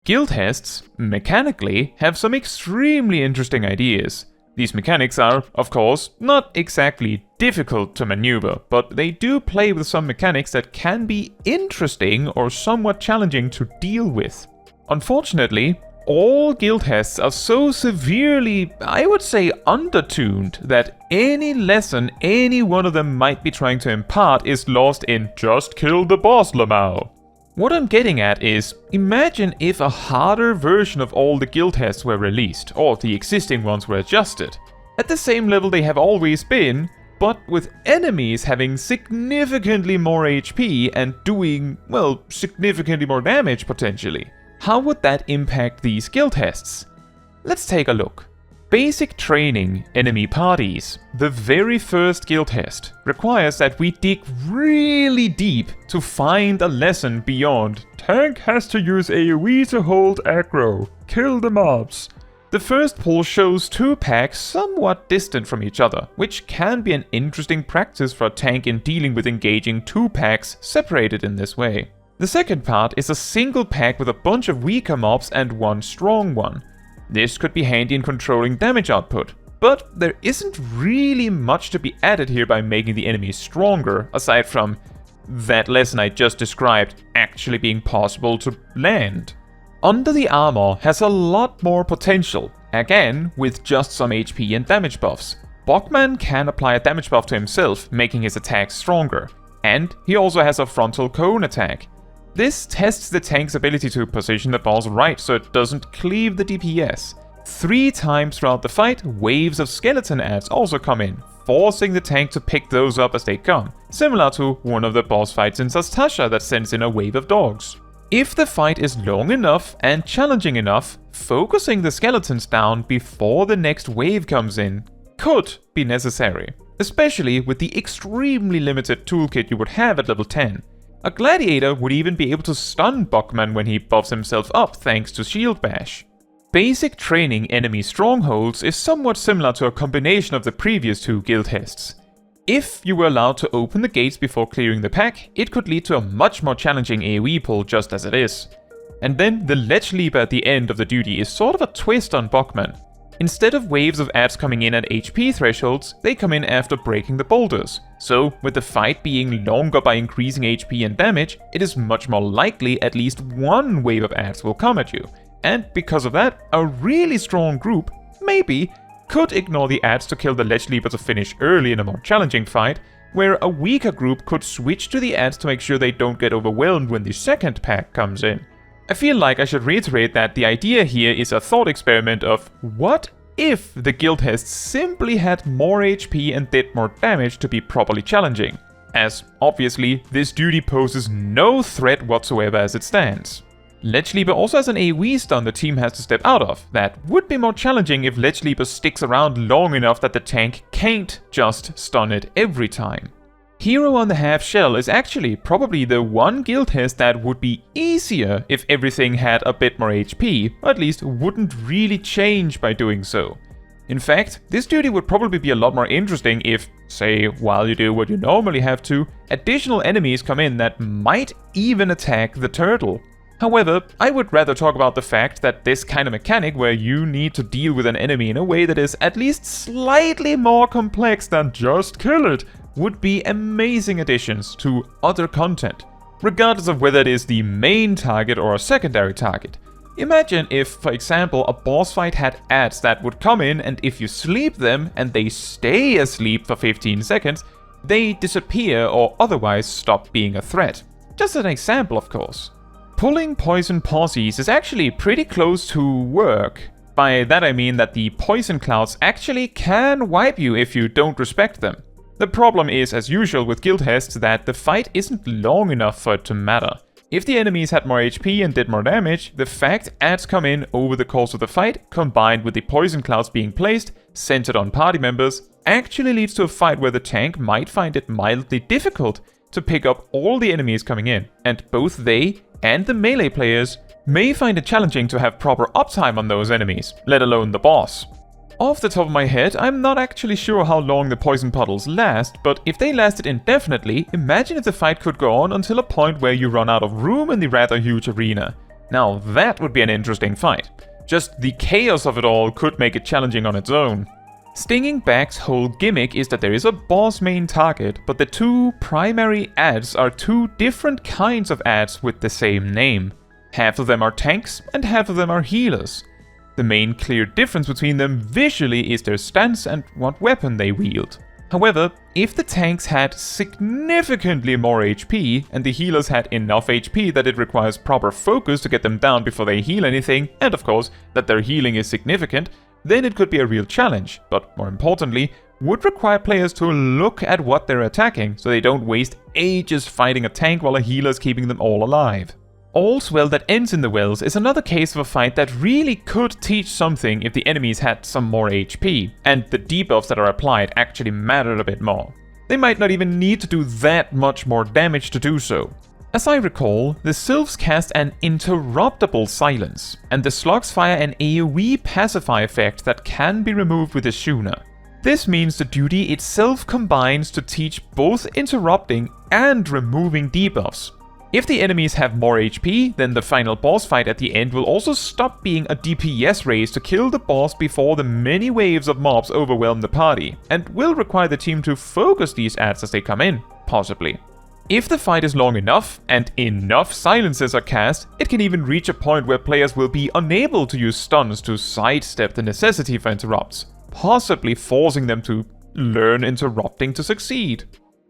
Guildhests, mechanically, have some extremely interesting ideas. These mechanics are, of course, not exactly difficult to maneuver, but they do play with some mechanics that can be interesting or somewhat challenging to deal with. Unfortunately, all Guildhests are so severely, I would say, undertuned that any lesson any one of them might be trying to impart is lost in "just kill the boss, Lamau." What I'm getting at is, imagine if a harder version of all the Guildhests were released, or the existing ones were adjusted, at the same level they have always been, but with enemies having significantly more HP and doing, well, significantly more damage potentially. How would that impact these Guildhests? Let's take a look. Basic training enemy parties, the very first Guildhest, requires that we dig really deep to find a lesson beyond "tank has to use AoE to hold aggro, kill the mobs." The first pull shows two packs somewhat distant from each other, which can be an interesting practice for a tank in dealing with engaging two packs separated in this way. The second part is a single pack with a bunch of weaker mobs and one strong one. This could be handy in controlling damage output, but there isn't really much to be added here by making the enemies stronger, aside from that lesson I just described actually being possible to land. Under the Armor has a lot more potential, again with just some HP and damage buffs. Bogman can apply a damage buff to himself, making his attacks stronger, and he also has a frontal cone attack. This tests the tank's ability to position the boss right so it doesn't cleave the DPS. 3 times throughout the fight, waves of skeleton adds also come in, forcing the tank to pick those up as they come, similar to one of the boss fights in Zastasha that sends in a wave of dogs. If the fight is long enough and challenging enough, focusing the skeletons down before the next wave comes in could be necessary, especially with the extremely limited toolkit you would have at level 10. A gladiator would even be able to stun Bogman when he buffs himself up thanks to Shield Bash. Basic training enemy strongholds is somewhat similar to a combination of the previous two Guildhests. If you were allowed to open the gates before clearing the pack, it could lead to a much more challenging AoE pull just as it is. And then the Ledge Leaper at the end of the duty is sort of a twist on Bogman. Instead of waves of adds coming in at HP thresholds, they come in after breaking the boulders. So, with the fight being longer by increasing HP and damage, it is much more likely at least one wave of adds will come at you. And because of that, a really strong group, maybe, could ignore the adds to kill the Ledge Leaper to finish early in a more challenging fight, where a weaker group could switch to the adds to make sure they don't get overwhelmed when the second pack comes in. I feel like I should reiterate that the idea here is a thought experiment of what if the Guildhests simply had more HP and did more damage to be properly challenging, as obviously this duty poses no threat whatsoever as it stands. Ledge Leaper also has an AoE stun the team has to step out of that would be more challenging if Ledge Leaper sticks around long enough that the tank can't just stun it every time. Hero on the Half Shell is actually probably the one Guildhest that would be easier if everything had a bit more HP, or at least wouldn't really change by doing so. In fact, this duty would probably be a lot more interesting if, say, while you do what you normally have to, additional enemies come in that might even attack the turtle. However, I would rather talk about the fact that this kind of mechanic where you need to deal with an enemy in a way that is at least slightly more complex than just kill it would be amazing additions to other content, regardless of whether it is the main target or a secondary target. Imagine if, for example, a boss fight had adds that would come in and if you sleep them and they stay asleep for 15 seconds, they disappear or otherwise stop being a threat. Just an example, of course. Pulling poison Posies is actually pretty close to work. By that I mean that the poison clouds actually can wipe you if you don't respect them. The problem is, as usual with Guildhests, that the fight isn't long enough for it to matter. If the enemies had more HP and did more damage, the fact adds come in over the course of the fight, combined with the poison clouds being placed, centered on party members, actually leads to a fight where the tank might find it mildly difficult to pick up all the enemies coming in, and both they and the melee players may find it challenging to have proper uptime on those enemies, let alone the boss. Off the top of my head, I'm not actually sure how long the poison puddles last, but if they lasted indefinitely, imagine if the fight could go on until a point where you run out of room in the rather huge arena. Now that would be an interesting fight. Just the chaos of it all could make it challenging on its own. Stinging Bag's whole gimmick is that there is a boss main target, but the two primary ads are two different kinds of ads with the same name. Half of them are tanks and half of them are healers. The main clear difference between them visually is their stance and what weapon they wield. However, if the tanks had significantly more HP and the healers had enough HP that it requires proper focus to get them down before they heal anything, and of course that their healing is significant, then it could be a real challenge, but more importantly, would require players to look at what they're attacking so they don't waste ages fighting a tank while a healer is keeping them all alive. All's Well That Ends in the Wells is another case of a fight that really could teach something if the enemies had some more HP, and the debuffs that are applied actually mattered a bit more. They might not even need to do that much more damage to do so. As I recall, the Sylphs cast an interruptible silence, and the Slugs fire an AoE pacify effect that can be removed with a Shuna. This means the duty itself combines to teach both interrupting and removing debuffs. If the enemies have more HP, then the final boss fight at the end will also stop being a DPS race to kill the boss before the many waves of mobs overwhelm the party, and will require the team to focus these ads as they come in, possibly. If the fight is long enough, and enough silences are cast, it can even reach a point where players will be unable to use stuns to sidestep the necessity for interrupts, possibly forcing them to learn interrupting to succeed.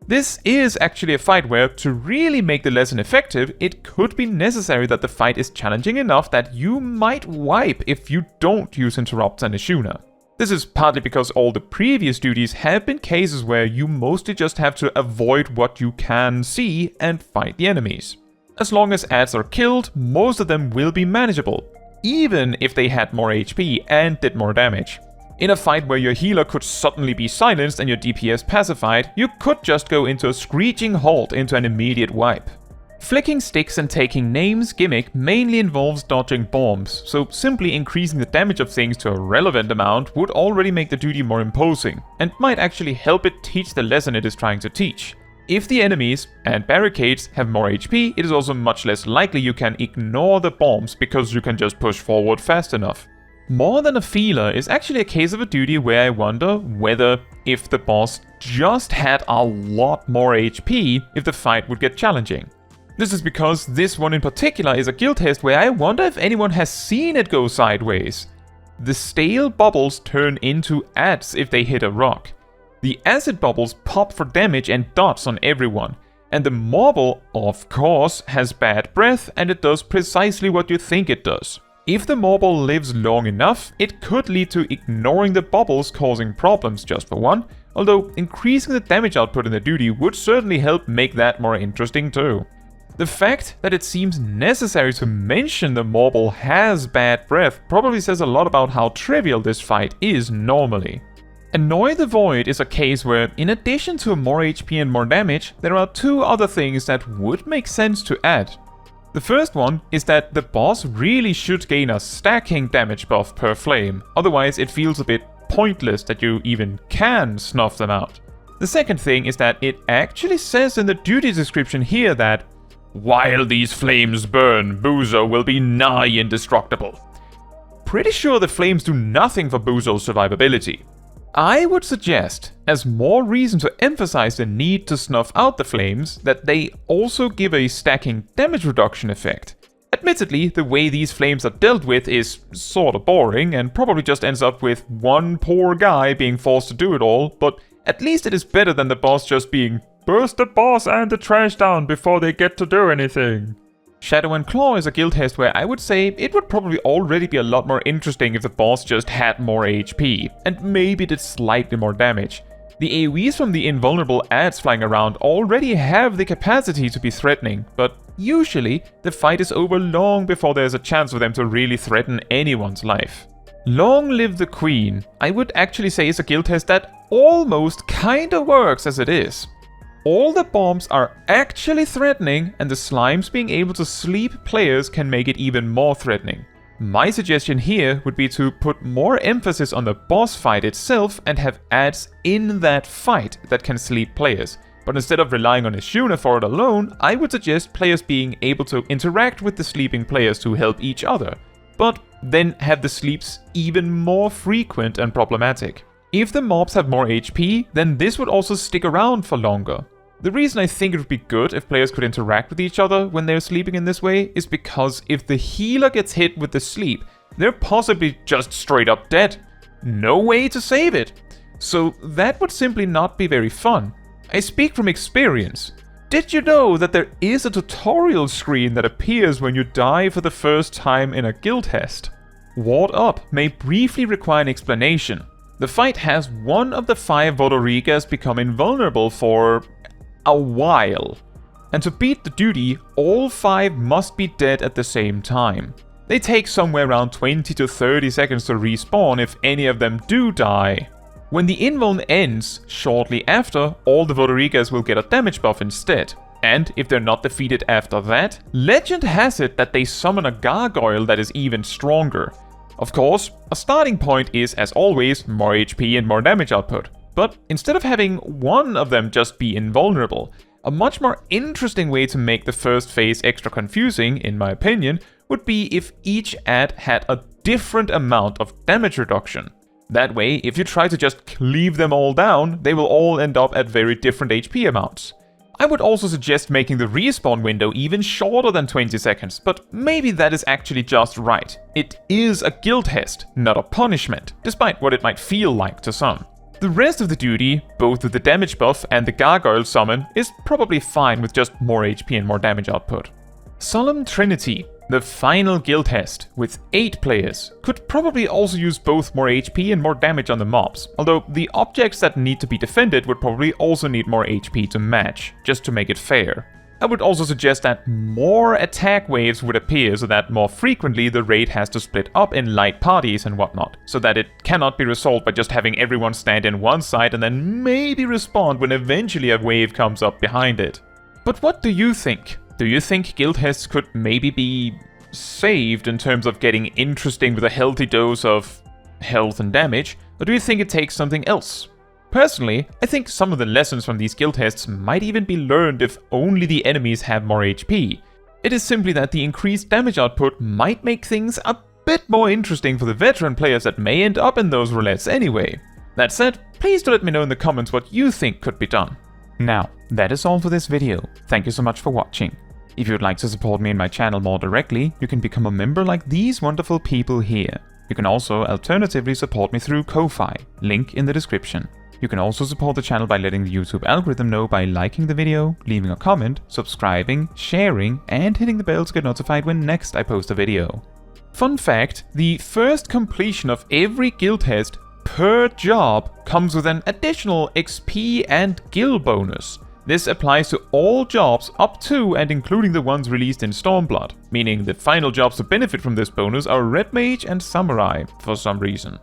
This is actually a fight where, to really make the lesson effective, it could be necessary that the fight is challenging enough that you might wipe if you don't use interrupts and a Shuna. This is partly because all the previous duties have been cases where you mostly just have to avoid what you can see and fight the enemies. As long as ads are killed, most of them will be manageable, even if they had more HP and did more damage. In a fight where your healer could suddenly be silenced and your DPS pacified, you could just go into a screeching halt into an immediate wipe. Flicking sticks and taking names gimmick mainly involves dodging bombs, so simply increasing the damage of things to a relevant amount would already make the duty more imposing, and might actually help it teach the lesson it is trying to teach. If the enemies and barricades have more HP, it is also much less likely you can ignore the bombs because you can just push forward fast enough. More Than a Feeler is actually a case of a duty where I wonder whether, if the boss just had a lot more HP, if the fight would get challenging. This is because this one in particular is a Guildhest where I wonder if anyone has seen it go sideways. The stale bubbles turn into ads if they hit a rock. The acid bubbles pop for damage and dots on everyone. And the marble, of course, has bad breath and it does precisely what you think it does. If the marble lives long enough, it could lead to ignoring the bubbles causing problems just for one, although increasing the damage output in the duty would certainly help make that more interesting too. The fact that it seems necessary to mention the marble has bad breath probably says a lot about how trivial this fight is normally. Annoy the Void is a case where, in addition to more HP and more damage, there are two other things that would make sense to add. The first one is that the boss really should gain a stacking damage buff per flame, otherwise it feels a bit pointless that you even can snuff them out. The second thing is that it actually says in the duty description here that while these flames burn, Buzo will be nigh indestructible. Pretty sure the flames do nothing for Buzo's survivability. I would suggest, as more reason to emphasize the need to snuff out the flames, that they also give a stacking damage reduction effect. Admittedly, the way these flames are dealt with is sorta boring and probably just ends up with one poor guy being forced to do it all, but at least it is better than the boss just being burst the boss and the trash down before they get to do anything. Shadow and Claw is a Guildhest where I would say it would probably already be a lot more interesting if the boss just had more HP, and maybe did slightly more damage. The AoEs from the invulnerable ads flying around already have the capacity to be threatening, but usually the fight is over long before there's a chance for them to really threaten anyone's life. Long Live the Queen, I would actually say is a Guildhest that almost kinda works as it is. All the bombs are actually threatening, and the slimes being able to sleep players can make it even more threatening. My suggestion here would be to put more emphasis on the boss fight itself and have ads in that fight that can sleep players, But instead of relying on Ishuna for it alone, I would suggest players being able to interact with the sleeping players to help each other, but then have the sleeps even more frequent and problematic. If the mobs have more HP, then this would also stick around for longer. The reason I think it would be good if players could interact with each other when they're sleeping in this way is because if the healer gets hit with the sleep, they're possibly just straight up dead. No way to save it. So that would simply not be very fun. I speak from experience. Did you know that there is a tutorial screen that appears when you die for the first time in a Guildhest? Ward Up may briefly require an explanation. The fight has one of the 5 Vodorigas become invulnerable for a while. And to beat the duty, all 5 must be dead at the same time. They take somewhere around 20 to 30 seconds to respawn if any of them do die. When the invuln ends, shortly after, all the Vodorigas will get a damage buff instead. And if they're not defeated after that, legend has it that they summon a gargoyle that is even stronger. Of course, a starting point is, as always, more HP and more damage output. But instead of having one of them just be invulnerable, a much more interesting way to make the first phase extra confusing, in my opinion, would be if each ad had a different amount of damage reduction. That way, if you try to just cleave them all down, they will all end up at very different HP amounts. I would also suggest making the respawn window even shorter than 20 seconds, but maybe that is actually just right. It is a Guildhest, not a punishment, despite what it might feel like to some. The rest of the duty, both with the damage buff and the gargoyle summon, is probably fine with just more HP and more damage output. Solemn Trinity, the final Guildhest, with 8 players, could probably also use both more HP and more damage on the mobs, although the objects that need to be defended would probably also need more HP to match, just to make it fair. I would also suggest that more attack waves would appear so that more frequently the raid has to split up in light parties and whatnot, so that it cannot be resolved by just having everyone stand in one side and then maybe respond when eventually a wave comes up behind it. But what do you think? Do you think Guildhests could maybe be saved in terms of getting interesting with a healthy dose of health and damage, or do you think it takes something else? Personally, I think some of the lessons from these Guildhests might even be learned if only the enemies have more HP. It is simply that the increased damage output might make things a bit more interesting for the veteran players that may end up in those roulettes anyway. That said, please do let me know in the comments what you think could be done. Now, that is all for this video. Thank you so much for watching. If you would like to support me and my channel more directly, you can become a member like these wonderful people here. You can also alternatively support me through Ko-Fi, link in the description. You can also support the channel by letting the YouTube algorithm know by liking the video, leaving a comment, subscribing, sharing, and hitting the bell to get notified when next I post a video. Fun fact, the first completion of every Guildhest per job comes with an additional XP and guild bonus. This applies to all jobs up to and including the ones released in Stormblood, meaning the final jobs to benefit from this bonus are Red Mage and Samurai for some reason.